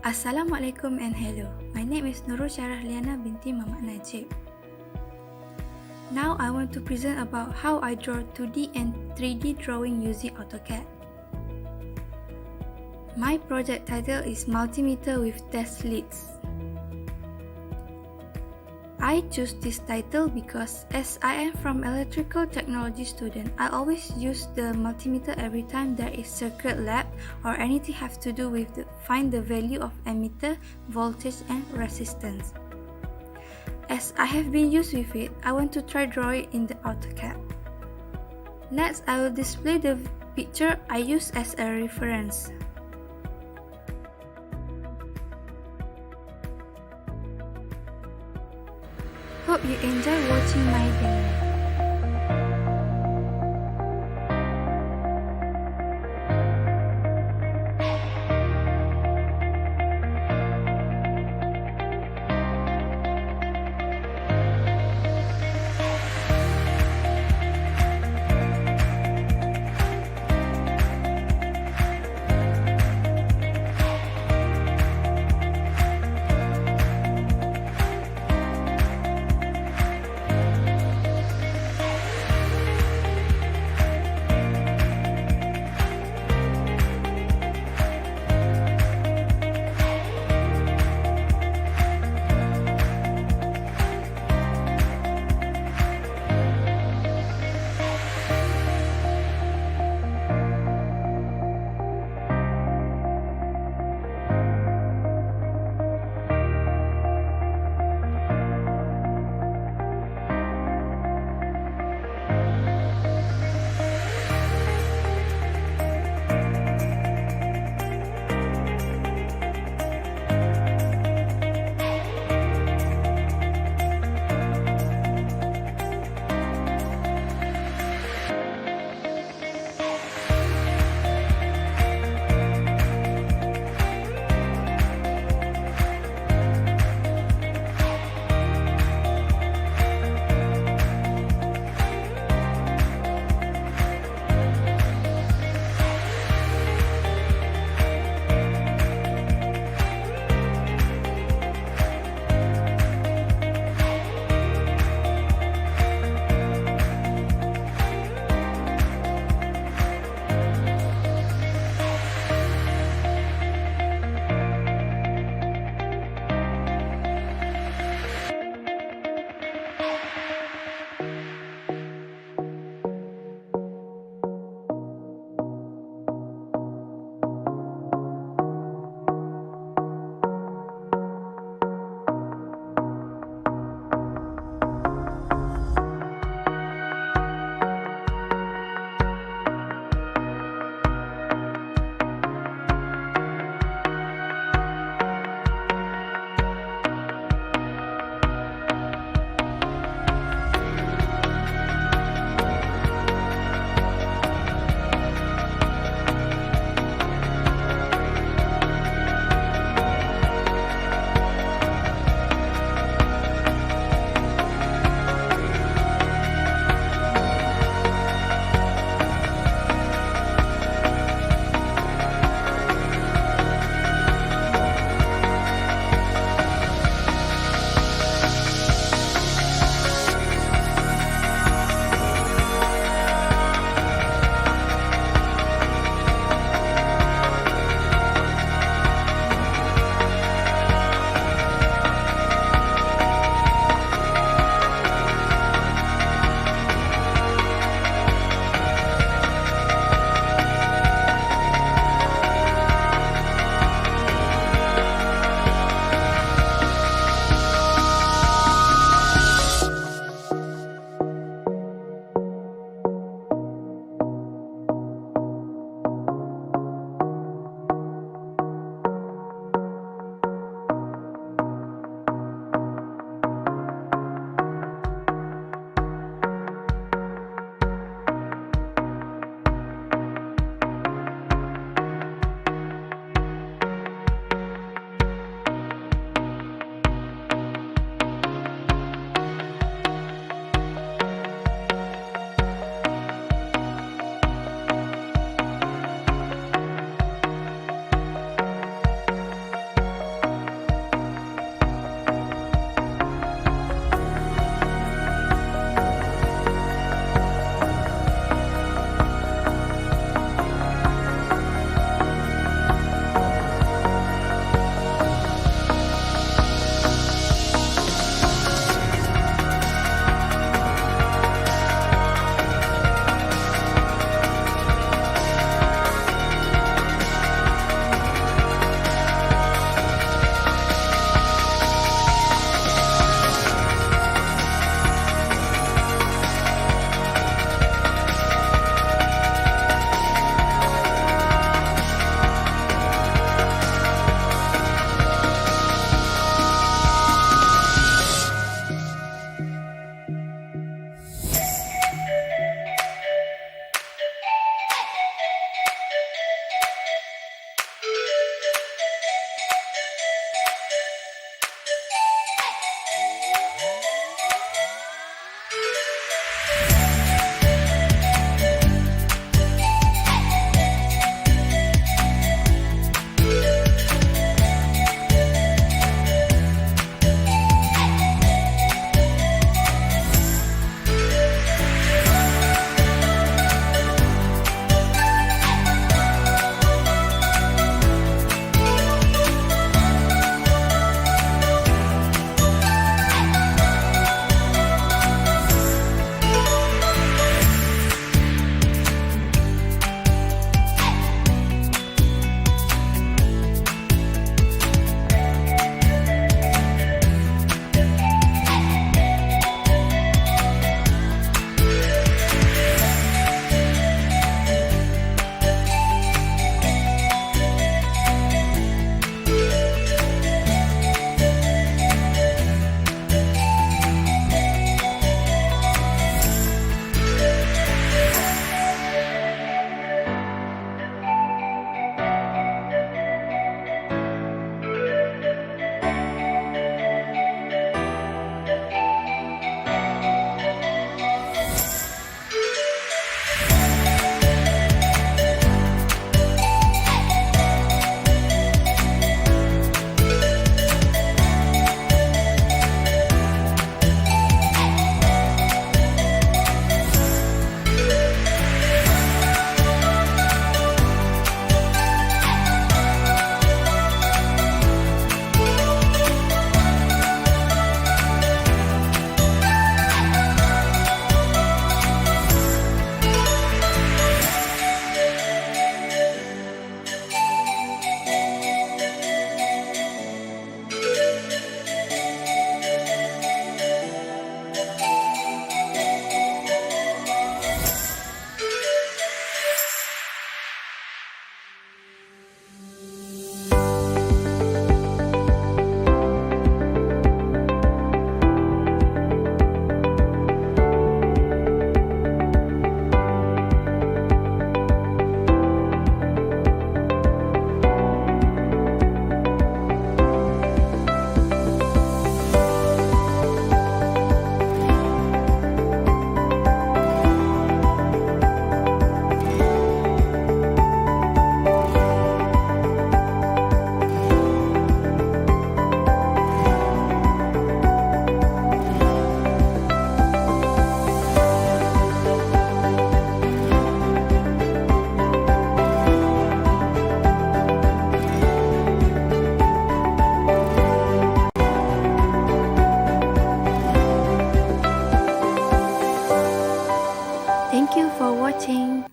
Assalamualaikum and hello. My name is NURUL SYAHIRAH LIYANA binti Muhammad Najib. Now I want to present about how I draw 2D and 3D drawing using AUTOCAD. My project title is Multimeter with Test Leads. I choose this title because as I am from electrical technology student, I always use the multimeter every time there is circuit lab or anything have to do with find the value of ammeter, voltage and resistance. As I have been used with it, I want to try draw it in the AutoCAD. Next, I will display the picture I use as a reference. Hope you enjoy watching my demo. Thank you for watching.